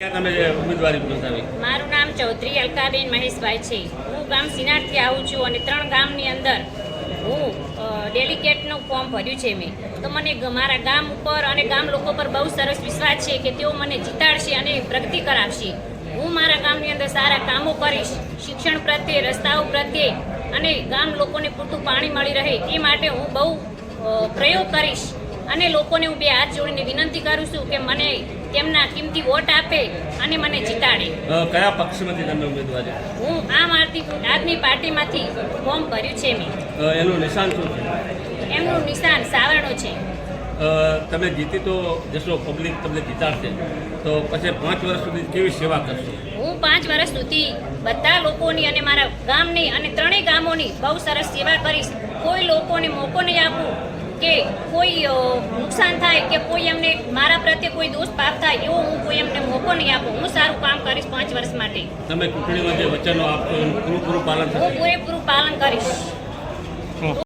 મારું નામ ચૌધરી અલકાબેન મહેશભાઈ છે। હું ગામ સિનારથી આવું છું અને 3 ગામની અંદર હું ડેલિગેટનું ફોર્મ ભર્યું છે મેં। તો મને મારા ગામ ઉપર અને ગામ લોકો પર બહુ સરસ વિશ્વાસ છે કે તેઓ મને જીતાડશે અને પ્રગતિ કરાવશે। હું મારા ગામની અંદર સારા કામો કરીશ, શિક્ષણ પ્રત્યે, રસ્તાઓ પ્રત્યે અને ગામ લોકોને પૂરતું પાણી મળી રહે એ માટે હું બહુ પ્રયોગ કરીશ અને લોકોને હું 2 હાથ જોડીને વિનંતી કરું છું કે મને તેમના કિંમતી વોટ આપે અને મને જીતાડે। કયા પક્ષમાંથી તમે ઉમેદવાર? હું આમ આદમી પાર્ટીમાંથી ફોર્મ ભર્યું છે મેં। એનું નિશાન શું છે? એમનું નિશાન સાવરણો છે। તમે જીતી તો જશો, પબ્લિક તમને જીતાડશે, તો પછી 5 વર્ષ સુધી કેવી સેવા કરશો? હું 5 વર્ષ સુધી બધા લોકોની અને મારા ગામની અને 3 ગામોની બહુ સરસ સેવા કરીશ। કોઈ લોકોને મોકો નહીં આપું કે કોઈ નુકસાન થાય કે કોઈ એમને મારા પ્રત્યે કોઈ દોષ પાપ થાય એવો હું કોઈ એમને મોકો નહીં આપું। હું સારું કામ કરીશ 5 વર્ષ માટે। તમે ચૂંટણીમાં જે વચનો આપશો એનું પૂરેપૂરું પાલન થશે? હું પૂરેપૂરું પાલન કરીશ।